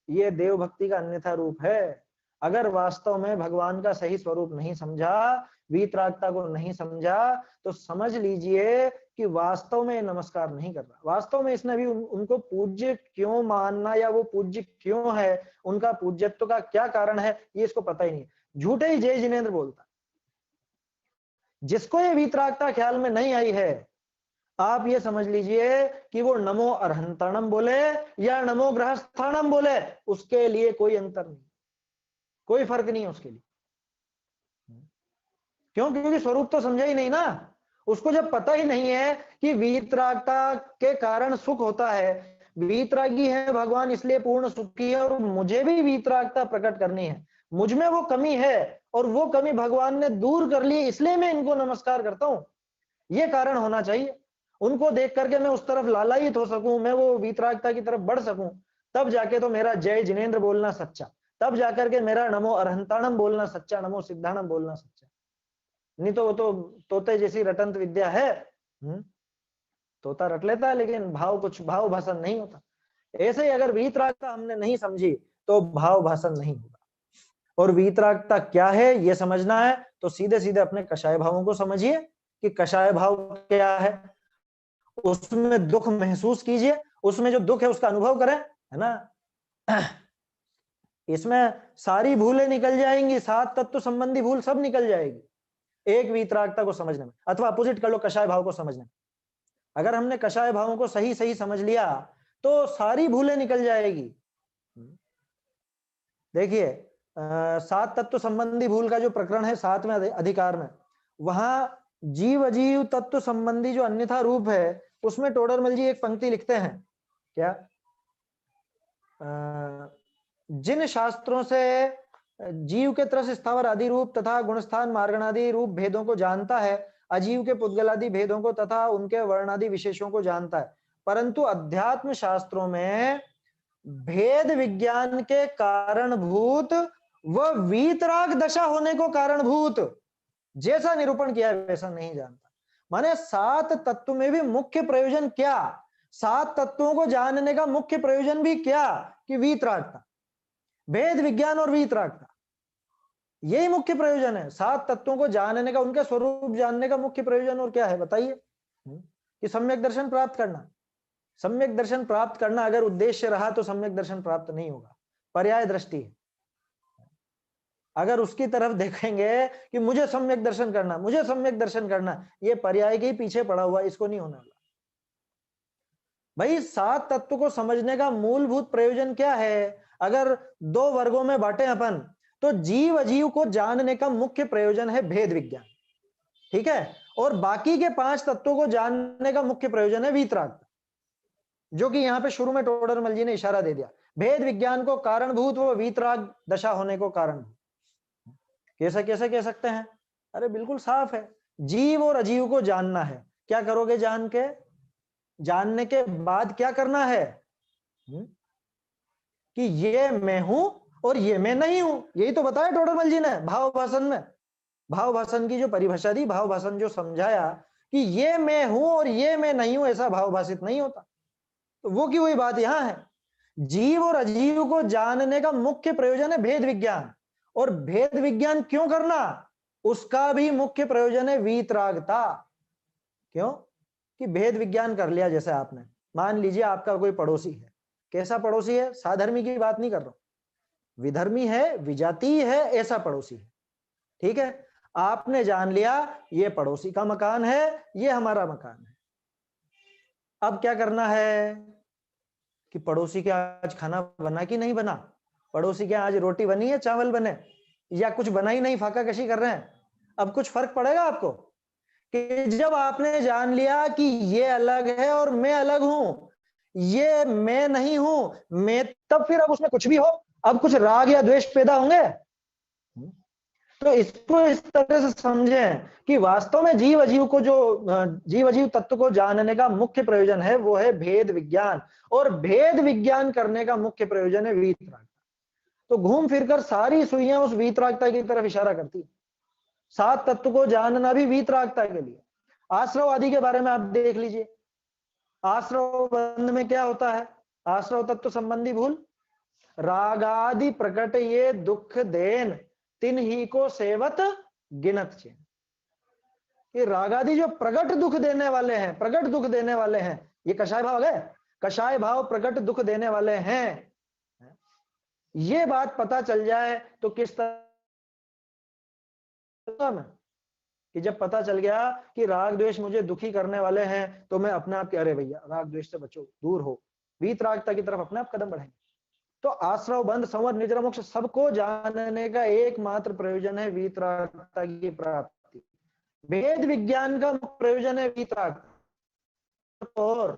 ये देव भक्ति का अन्यथा रूप है। अगर वास्तव में भगवान का सही स्वरूप नहीं समझा, वीतरागता को नहीं समझा, तो समझ लीजिए कि वास्तव में नमस्कार नहीं कर रहा। वास्तव में इसने भी उनको पूज्य क्यों मानना, या वो पूज्य क्यों है, उनका पूज्यत्व का क्या कारण है, ये इसको पता ही नहीं। झूठे ही जय जिनेंद्र बोलता। जिसको ये वीतरागता ख्याल में नहीं आई है, आप ये समझ लीजिए कि वो नमो अरहंताणम बोले या नमो गृहस्थाणम बोले, उसके लिए कोई अंतर नहीं, कोई फर्क नहीं है उसके लिए। क्यों? क्योंकि स्वरूप तो समझा ही नहीं ना। उसको जब पता ही नहीं है कि वीतरागता के कारण सुख होता है, वीतरागी है भगवान इसलिए पूर्ण सुखी है, और मुझे भी वीतरागता प्रकट करनी है, मुझ में वो कमी है और वो कमी भगवान ने दूर कर ली, इसलिए मैं इनको नमस्कार करता हूं, ये कारण होना चाहिए। उनको देख करके मैं उस तरफ लालायित हो सकूं, मैं वो वीतरागता की तरफ बढ़ सकूं, तब जाके तो मेरा जय जिनेंद्र बोलना सच्चा, तब जाकर के मेरा नमो अरहंताणम बोलना सच्चा, नमो सिद्धाणम बोलना सच्चा। नहीं तो वो तो तोते जैसी रटंत विद्या है। तोता रट लेता है लेकिन भाव कुछ भाव भाषण नहीं होता। ऐसे ही अगर वीतरागता हमने नहीं समझी तो भाव भाषण नहीं होगा। और वीतरागता क्या है ये समझना है तो सीधे सीधे अपने कषाय भावों को समझिए कि कषाय भाव क्या है, उसमें दुख महसूस कीजिए, उसमें जो दुख है उसका अनुभव करें, है ना। इसमें सारी भूलें निकल जाएंगी, 7 तत्व संबंधी भूल सब निकल जाएगी एक वीतरागता को समझने में, अथवा अपोजिट कर लो, कषाय भाव को समझने में। अगर हमने कषाय भावों को सही सही समझ लिया तो सारी भूलें निकल जाएगी। देखिए 7 तत्व संबंधी भूल का जो प्रकरण है 7वें अधिकार में, वहां जीव अजीव तत्व संबंधी जो अन्यथा रूप है उसमें टोडरमल जी एक पंक्ति लिखते हैं, क्या? जिन शास्त्रों से जीव के त्रस स्थावर आदि रूप तथा गुणस्थान मार्गणादि रूप भेदों को जानता है, अजीव के पुद्गलादि भेदों को तथा उनके वर्णादि विशेषों को जानता है, परंतु अध्यात्म शास्त्रों में भेद विज्ञान के कारणभूत व वीतराग दशा होने को कारणभूत जैसा निरूपण किया है वैसा नहीं जानता। माने 7 तत्व में भी मुख्य प्रयोजन क्या, 7 तत्वों को जानने का मुख्य प्रयोजन भी क्या कि वीतरागता, भेद विज्ञान और वीतरागता, यही मुख्य प्रयोजन है। 7 तत्वों को जानने का, उनका स्वरूप जानने का मुख्य प्रयोजन और क्या है बताइए? कि सम्यक दर्शन प्राप्त करना। सम्यक दर्शन प्राप्त करना अगर उद्देश्य रहा तो सम्यक दर्शन प्राप्त नहीं होगा, पर्याय दृष्टि है। अगर उसकी तरफ देखेंगे कि मुझे सम्यक दर्शन करना, मुझे सम्यक दर्शन करना, ये पर्याय के ही पीछे पड़ा हुआ, इसको नहीं होने वाला। भाई 7 तत्व को समझने का मूलभूत प्रयोजन क्या है? अगर 2 वर्गों में बांटे अपन, तो जीव अजीव को जानने का मुख्य प्रयोजन है भेद विज्ञान, ठीक है, और बाकी के 5 तत्वों को जानने का मुख्य प्रयोजन है वीतरागता, जो कि यहां पे शुरू में टोडरमल जी ने इशारा दे दिया। भेद विज्ञान को कारणभूत व वीतराग दशा होने को कारण। कैसे कैसे कह सकते हैं? अरे बिल्कुल साफ है, जीव और अजीव को जानना है। क्या करोगे जान के? जानने के बाद क्या करना है? कि ये मैं हूं और ये मैं नहीं हूं। यही तो बताया टोडरमल जी ने भाव भाषण में। भाव भाषण की जो परिभाषा दी, भाव भाषण जो समझाया कि ये मैं हूं और ये मैं नहीं हूं, ऐसा भाव भाषित नहीं होता। तो वो की वही बात यहां है, जीव और अजीव को जानने का मुख्य प्रयोजन है भेद विज्ञान। और भेद विज्ञान क्यों करना? उसका भी मुख्य प्रयोजन है वीतरागता। क्यों? कि भेद विज्ञान कर लिया, जैसे आपने मान लीजिए आपका कोई पड़ोसी है। कैसा पड़ोसी है? साधर्मी की बात नहीं कर रहा हूं, विधर्मी है, विजातीय है, ऐसा पड़ोसी है, ठीक है। आपने जान लिया ये पड़ोसी का मकान है, ये हमारा मकान है। अब क्या करना है कि पड़ोसी के आज खाना बना कि नहीं बना, पड़ोसी के आज रोटी बनी है, चावल बने, या कुछ बना ही नहीं, फाका कशी कर रहे हैं। अब कुछ फर्क पड़ेगा आपको? कि जब आपने जान लिया कि ये अलग है और मैं अलग हूं, ये मैं नहीं हूं मैं, तब फिर अब उसमें कुछ भी हो, अब कुछ राग या द्वेष पैदा होंगे? तो इसको इस तरह से समझें कि वास्तव में जीव अजीव को, जो जीव अजीव तत्व को जानने का मुख्य प्रयोजन है वो है भेद विज्ञान, और भेद विज्ञान करने का मुख्य प्रयोजन है वीतरागता। तो घूम फिरकर सारी सुइयां उस वीतरागता की तरफ इशारा करती है। 7 तत्व को जानना भी वीतरागता के लिए। आश्रव आदि के बारे में आप देख लीजिए, आश्रव बंध में क्या होता है? आश्रव तत्व संबंधी भूल, रागादि प्रकट ये दुख देन तिन ही को सेवत गिनत चेन। ये रागादि जो प्रकट दुख देने वाले हैं, प्रकट दुख देने वाले हैं, ये कषाय भाव है, कषाय भाव प्रकट दुख देने वाले हैं। ये बात पता चल जाए तो किस तरह में, कि जब पता चल गया कि राग द्वेष मुझे दुखी करने वाले हैं, तो मैं अपने आप के, अरे भैया राग द्वेष से बचो, दूर हो, वीतरागता की तरफ अपने आप कदम बढ़ाएंगे। तो आश्रव बंध संवर निद्रा मोक्ष सबको जानने का एकमात्र प्रयोजन है वीतरागता की प्राप्ति। भेद विज्ञान का प्रयोजन है वीतरागता। और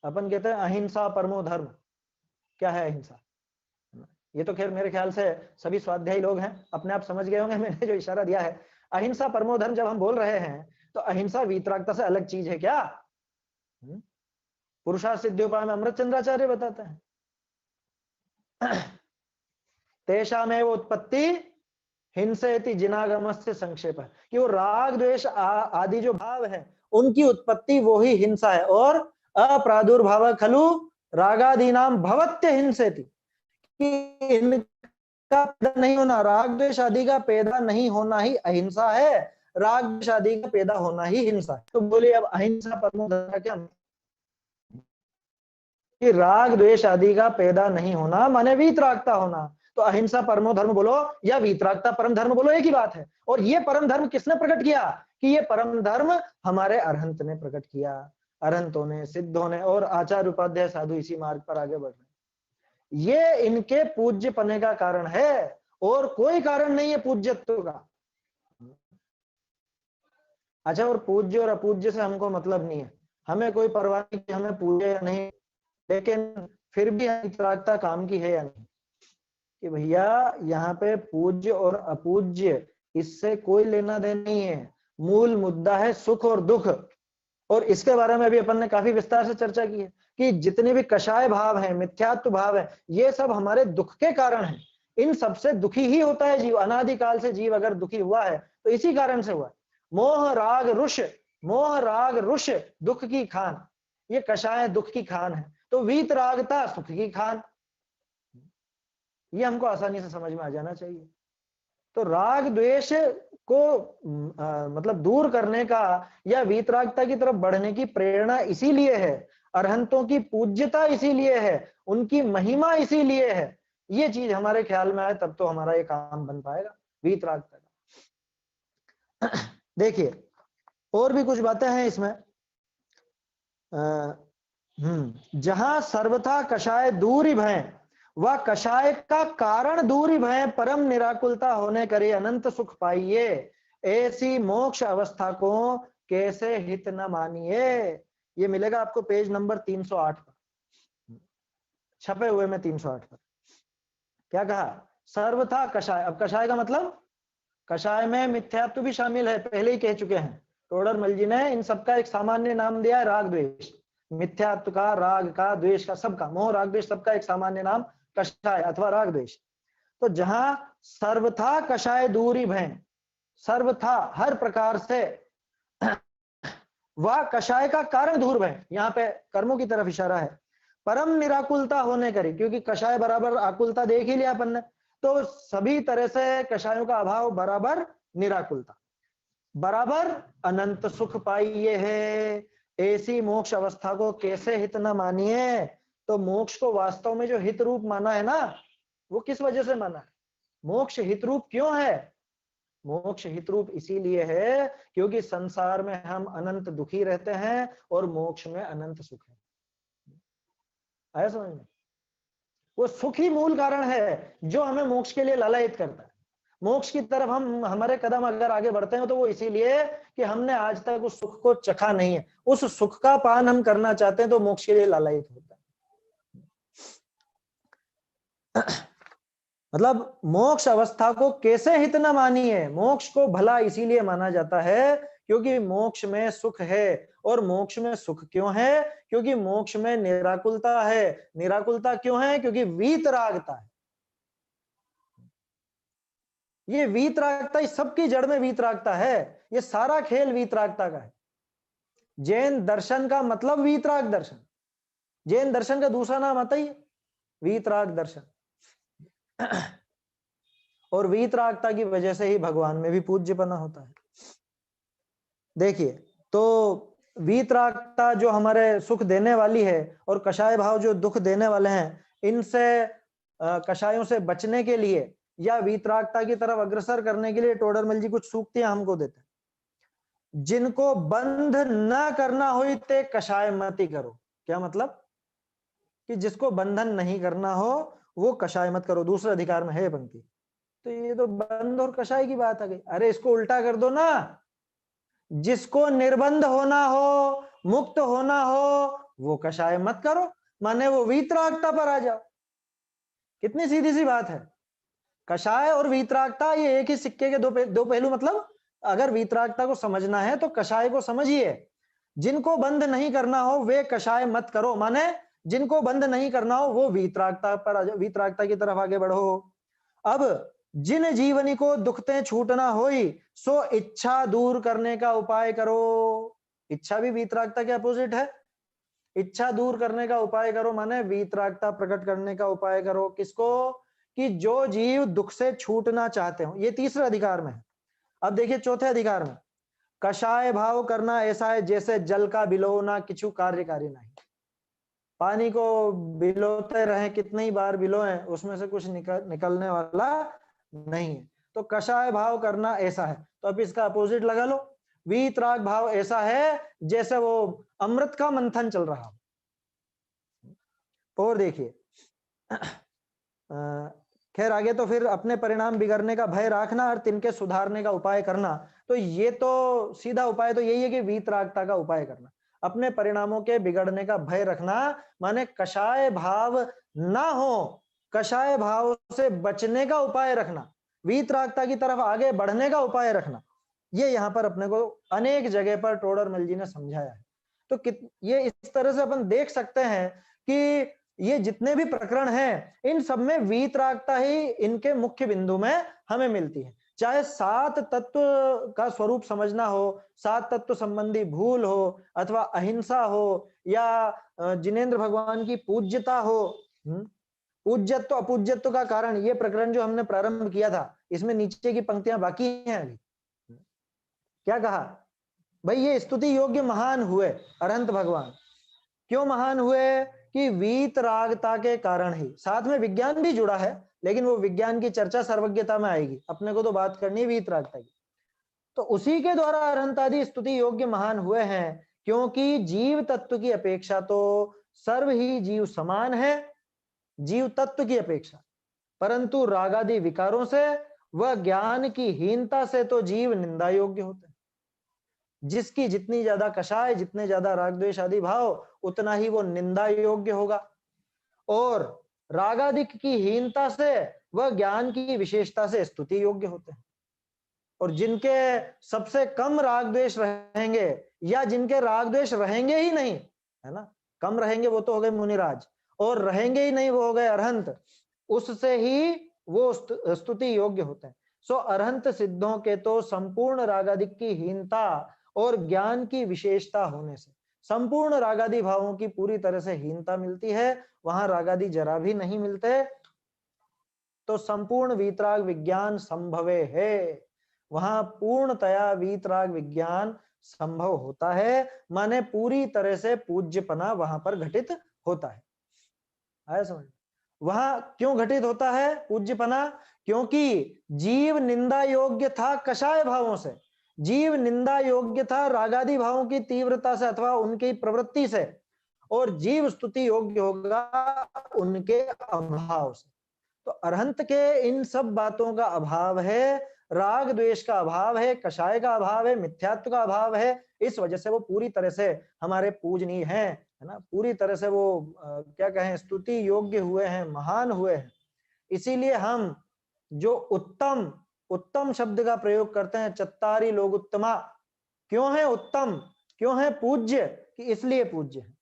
अपन कहते हैं अहिंसा परमो धर्म। क्या है अहिंसा? ये तो खैर मेरे ख्याल से सभी स्वाध्यायी लोग हैं, अपने आप समझ गए होंगे मैंने जो इशारा दिया है। अहिंसा परमो धर्म जब हम बोल रहे हैं तो अहिंसा वीतरागता से अलग चीज है क्या? पुरुषार्थ सिद्ध्योपाय में अमृतचंद्राचार्य बताते हैं तेषामेव उत्पत्ति हिंसेति जिनागमस्य संक्षेप, कि वो राग द्वेष आदि जो भाव है उनकी उत्पत्ति वो ही हिंसा है। और अप्रादुर्भाव खलु रागादीनाम भवत्य हिंसेति, कि इनका पैदा नहीं होना, राग द्वेष आदि का पैदा नहीं होना ही अहिंसा है, राग द्वेष आदि का पैदा होना ही हिंसा है। तो बोलिए अब अहिंसा परमो धर्म का क्या? कि राग द्वेष आदि का पैदा नहीं होना माने वीतरागता होना। तो अहिंसा परमो धर्म बोलो या वीतरागता परम धर्म बोलो, एक ही बात है। और ये परम धर्म किसने प्रकट किया? कि ये परम धर्म हमारे अरहंत ने प्रकट किया, अरहंतों ने, सिद्धों ने, और आचार्य उपाध्याय साधु इसी मार्ग पर आगे बढ़ रहे। ये इनके पूज्य पने का कारण है, और कोई कारण नहीं है पूज्यत्व का। अच्छा, और पूज्य और अपूज्य से हमको मतलब नहीं है, हमें कोई परवाह नहीं कि हमें पूजे या नहीं, लेकिन फिर भी वीतरागता काम की है या नहीं, कि भैया यहाँ पे पूज्य और अपूज्य इससे कोई लेना देना नहीं है। मूल मुद्दा है सुख और दुख, और इसके बारे में भी अपन ने काफी विस्तार से चर्चा की है कि जितने भी कषाय भाव है, मिथ्यात्व भाव है, ये सब हमारे दुख के कारण है। इन सबसे दुखी ही होता है जीव। अनादिकाल से जीव अगर दुखी हुआ है तो इसी कारण से हुआ है। मोह राग रुष, मोह राग रुष दुख की खान, ये कषाय दुख की खान है। तो वीतरागता सुख की खान, ये हमको आसानी से समझ में आ जाना चाहिए। तो राग द्वेष को मतलब दूर करने का या वीतरागता की तरफ बढ़ने की प्रेरणा इसीलिए है, अरहंतों की पूज्यता इसीलिए है, उनकी महिमा इसीलिए है। ये चीज हमारे ख्याल में आए तब तो हमारा ये काम बन पाएगा वीतरागता का। देखिए और भी कुछ बातें हैं इसमें। जहां सर्वथा कषाय दूरी भय व कषाय का कारण दूरी भय परम निराकुलता होने करे अनंत सुख पाइए, ऐसी मोक्ष अवस्था को कैसे हित न मानिए। ये मिलेगा आपको पेज नंबर 308 पर, छपे हुए में 308 पर। क्या कहा? सर्वथा कषाय। अब कषाय का मतलब कषाय में मिथ्यात्व भी शामिल है, पहले ही कह चुके हैं। टोडरमल जी ने इन सबका एक सामान्य नाम दिया है, राग द्वेष। मिथ्यात्व का, राग का, द्वेष का, सबका, मोह राग द्वेष सबका एक सामान्य नाम कषाय अथवा राग द्वेष। तो जहां सर्वथा कषाय दूरी भय, सर्वथा हर प्रकार से, वह कषाय का कारण दूर भय, यहाँ पे कर्मों की तरफ इशारा है, परम निराकुलता होने करी, क्योंकि कषाय बराबर आकुलता देख ही लिया अपन ने, तो सभी तरह से कषायों का अभाव बराबर निराकुलता, बराबर अनंत सुख पाइए है। ऐसी मोक्ष अवस्था को कैसे हित न मानिए। तो मोक्ष को वास्तव में जो हित रूप माना है ना, वो किस वजह से माना है? मोक्ष हित रूप क्यों है? मोक्ष हित रूप इसीलिए है क्योंकि संसार में हम अनंत दुखी रहते हैं और मोक्ष में अनंत सुख है। आया समझ में? वो सुख ही मूल कारण है जो हमें मोक्ष के लिए लालायित करता है। मोक्ष की तरफ हम, हमारे कदम अगर आगे बढ़ते हैं तो वो इसीलिए कि हमने आज तक उस सुख को चखा नहीं है, उस सुख का पान हम करना चाहते हैं, तो मोक्ष के लिए लालायित होता है। मतलब मोक्ष अवस्था को कैसे हित न मानिए। मोक्ष को भला इसीलिए माना जाता है क्योंकि मोक्ष में सुख है, और मोक्ष में सुख क्यों है? क्योंकि मोक्ष में निराकुलता है। निराकुलता क्यों है? क्योंकि वीतरागता है। ये वीतरागता, इस सबकी जड़ में वीतरागता है। ये सारा खेल वीतरागता का है। जैन दर्शन का मतलब वीतराग दर्शन। जैन दर्शन का दूसरा नाम आता ही वीतराग दर्शन। और वीतरागता की वजह से ही भगवान में भी पूज्यपना होता है। देखिए, तो वीतरागता जो हमारे सुख देने वाली है और कषाय भाव जो दुख देने वाले हैं, इनसे कषायों से बचने के लिए या वीतरागता की तरफ अग्रसर करने के लिए टोडरमल जी कुछ सूक्तियां हमको देते हैं। जिनको बंध न करना हो ते कषाय मति करो। क्या मतलब? कि जिसको बंधन नहीं करना हो वो कषाय मत करो। दूसरे अधिकार में है पंक्ति। तो ये तो बंध और कषाय की बात आ गई। अरे इसको उल्टा कर दो ना, जिसको निर्बंध होना हो, मुक्त होना हो, वो कषाय मत करो, माने वो वीतरागता पर आ जाओ। कितनी सीधी सी बात है। कषाय और वीतरागता ये एक ही सिक्के के दो पहलू। मतलब अगर वीतरागता को समझना है तो कषाय को समझिए। जिनको बंद नहीं करना हो वे कषाय मत करो, माने जिनको बंद नहीं करना हो वो वीतरागता पर आ जाओ, वीतरागता की तरफ आगे बढ़ो। अब जिन जीवनी को दुखते छूटना होई सो इच्छा दूर करने का उपाय करो। इच्छा भी वीतरागता के अपोजिट है। इच्छा दूर करने का उपाय करो माने वीतरागता प्रकट करने का उपाय करो। किसको? कि जो जीव दुख से छूटना चाहते हो। ये तीसरे अधिकार में है। अब देखिए चौथे अधिकार में, कषाय भाव करना ऐसा है जैसे जल का बिलोना किछु कार्यकारी नहीं। पानी को बिलोते रहे, कितनी ही बार बिलोएं, उसमें से कुछ निकलने वाला नहीं है। तो कषाय भाव करना ऐसा है। तो अब इसका अपोजिट लगा लो, वीतराग भाव ऐसा है जैसे वो अमृत का मंथन चल रहा हो। और देखिए, खैर आगे तो फिर अपने परिणाम बिगड़ने का भय रखना और तिनके सुधारने का उपाय करना। तो ये तो सीधा उपाय तो यही है कि वीतरागता का उपाय करना, अपने परिणामों के बिगड़ने का भय रखना, माने कषाय भाव ना हो, कषाय भाव से बचने का उपाय रखना, वीतरागता की तरफ आगे बढ़ने का उपाय रखना। ये यहाँ पर अपने को अनेक जगह पर टोडरमल जी ने समझाया है। तो ये इस तरह से अपन देख सकते हैं कि ये जितने भी प्रकरण हैं, इन सब में वीतरागता ही इनके मुख्य बिंदु में हमें मिलती है। चाहे सात तत्व का स्वरूप समझना हो, सात तत्व संबंधी भूल हो, अथवा अहिंसा हो, या जिनेंद्र भगवान की पूज्यता हो। पूज्यत्व अपूज्यत्व का कारण, ये प्रकरण जो हमने प्रारंभ किया था, इसमें नीचे की पंक्तियां बाकी हैं अभी। क्या कहा भाई, ये स्तुति योग्य महान हुए अरहंत भगवान। क्यों महान हुए? कि वीतरागता के कारण ही। साथ में विज्ञान भी जुड़ा है, लेकिन वो विज्ञान की चर्चा सर्वज्ञता में आएगी, अपने को तो बात करनी है वीतरागता की। तो उसी के द्वारा अरहंत आदि स्तुति योग्य महान हुए हैं, क्योंकि जीव तत्व की अपेक्षा तो सर्व ही जीव समान है, जीव तत्व की अपेक्षा, परंतु रागादि विकारों से व ज्ञान की हीनता से तो जीव निंदा योग्य होते हैं। जिसकी जितनी ज्यादा कषाय, जितने ज्यादा राग द्वेष आदि भाव, उतना ही वो निंदा योग्य होगा। और रागादिक की हीनता से वह ज्ञान की विशेषता से स्तुति योग्य होते हैं। और जिनके सबसे कम राग द्वेष रहेंगे, या जिनके राग द्वेष रहेंगे ही नहीं, है ना, कम रहेंगे वो तो हो गए मुनिराज, और रहेंगे ही नहीं वो हो गए अरहंत, उससे ही वो स्तुति योग्य होते हैं। सो अरहंत सिद्धों के तो संपूर्ण रागादिक की हीनता और ज्ञान की विशेषता होने से संपूर्ण रागादि भावों की पूरी तरह से हीनता मिलती है, वहां रागादि जरा भी नहीं मिलते। तो संपूर्ण वीतराग विज्ञान संभवे है, वहां पूर्णतया वीतराग विज्ञान संभव होता है, माने पूरी तरह से पूज्यपना वहां पर घटित होता है। आया समझ? वहां क्यों घटित होता है पूज्यपना? क्योंकि जीव निंदा योग्य था कषाय भावों से, जीव निंदा योग्य था रागादि भावों की तीव्रता से अथवा उनकी प्रवृत्ति से, और जीव स्तुति योग्य होगा उनके अभाव से। तो अरहंत के इन सब बातों का अभाव है, राग द्वेष का अभाव है, कषाय का अभाव है, मिथ्यात्व का अभाव है। इस वजह से वो पूरी तरह से हमारे पूजनीय हैं, है ना, पूरी तरह से वो क्या कहें, स्तुति योग्य हुए हैं, महान हुए हैं। इसीलिए हम जो उत्तम, उत्तम शब्द का प्रयोग करते हैं, चत्तारी लोग उत्तमा, क्यों है उत्तम, क्यों है पूज्य? कि इसलिए पूज्य है।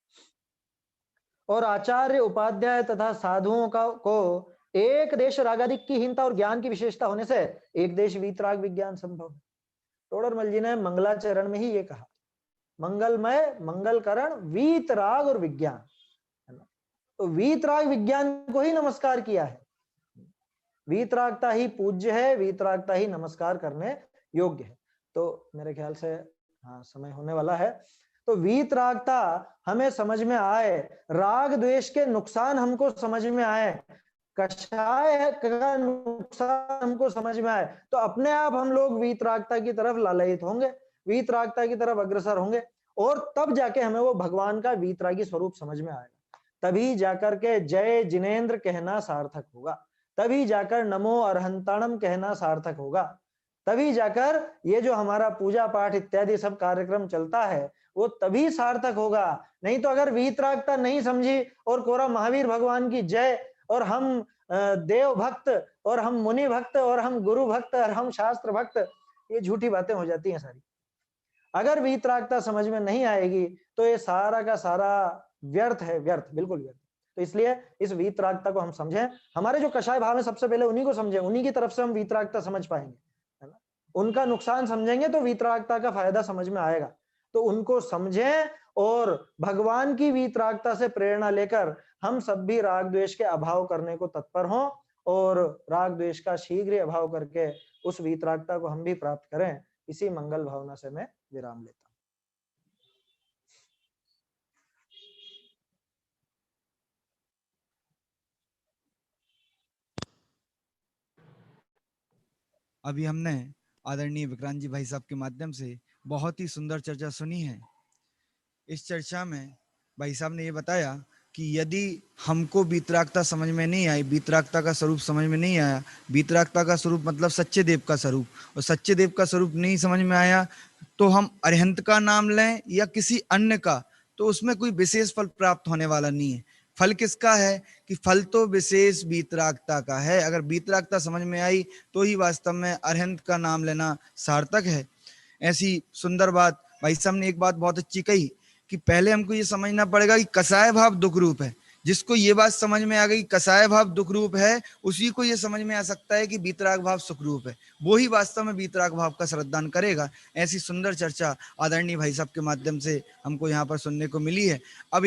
और आचार्य, उपाध्याय तथा साधुओं को एक देश रागादिक की हीनता और ज्ञान की विशेषता होने से एक देश वीतराग विज्ञान संभव है। टोडरमल जी ने मंगलाचरण में ही ये कहा, मंगलमय मंगलकरण वीतराग और विज्ञान, है ना। तो वीतराग विज्ञान को ही नमस्कार किया है। वीतरागता ही पूज्य है, वीतरागता ही नमस्कार करने योग्य है। तो मेरे ख्याल से हाँ समय होने वाला है। तो वीतरागता हमें समझ में आए, राग द्वेष के नुकसान हमको समझ में आए, कषाय का नुकसान हमको समझ में आए, तो अपने आप हम लोग वीतरागता की तरफ लालयित होंगे, वीतरागता की तरफ अग्रसर होंगे, और तब जाके हमें वो भगवान का वीतरागी स्वरूप समझ में आएगा। तभी जाकर के जय जिनेन्द्र कहना सार्थक होगा, तभी जाकर नमो अरहंताणम कहना सार्थक होगा, तभी जाकर ये जो हमारा पूजा पाठ इत्यादि सब कार्यक्रम चलता है वो तभी सार्थक होगा। नहीं तो अगर वीतरागता नहीं समझी और कोरा महावीर भगवान की जय, और हम देव भक्त, और हम मुनि भक्त, और हम गुरु भक्त, और हम शास्त्र भक्त, ये झूठी बातें हो जाती हैं सारी। अगर वीतरागता समझ में नहीं आएगी तो ये सारा का सारा व्यर्थ है, व्यर्थ, बिल्कुल व्यर्थ। तो इसलिए इस वीतरागता को हम समझें, हमारे जो कषाय भाव है सबसे पहले उन्हीं को समझें, उन्हीं की तरफ से हम वीतरागता समझ पाएंगे, है ना। उनका नुकसान समझेंगे तो वीतरागता का फायदा समझ में आएगा। तो उनको समझें और भगवान की वीतरागता से प्रेरणा लेकर हम सब भी राग द्वेष के अभाव करने को तत्पर हों, और राग द्वेष का शीघ्र अभाव करके उस वीतरागता को हम भी प्राप्त करें। इसी मंगल भावना से मैं विराम लेता हूं। अभी हमने आदरणीय विक्रांत जी भाई साहब के माध्यम से बहुत ही सुंदर चर्चा सुनी है। इस चर्चा में भाई साहब ने ये बताया कि यदि हमको वीतरागता समझ में नहीं आई, वीतरागता का स्वरूप समझ में नहीं आया, वीतरागता का स्वरूप मतलब सच्चे देव का स्वरूप, और सच्चे देव का स्वरूप नहीं समझ में आया, तो हम अरिहंत का नाम लें या किसी अन्य का, तो उसमें कोई विशेष फल प्राप्त होने वाला नहीं है। फल किसका है? कि फल तो विशेष वीतरागता का है। अगर वीतरागता समझ में आई तो ही वास्तव में अरिहंत का नाम लेना सार्थक है। ऐसी सुंदर बात भाई साहब ने एक बात बहुत अच्छी कही कि पहले हमको ये समझना पड़ेगा कि कसाय भाव दुख रूप है। जिसको ये बात समझ में आ गई कसाय भाव दुख रूप है, उसी को ये समझ में आ सकता है कि वीतराग भाव सुख रूप है, वो ही वास्तव में वीतराग भाव का श्रद्धान करेगा। ऐसी सुंदर चर्चा आदरणीय भाई साहब के माध्यम से हमको यहाँ पर सुनने को मिली है। अब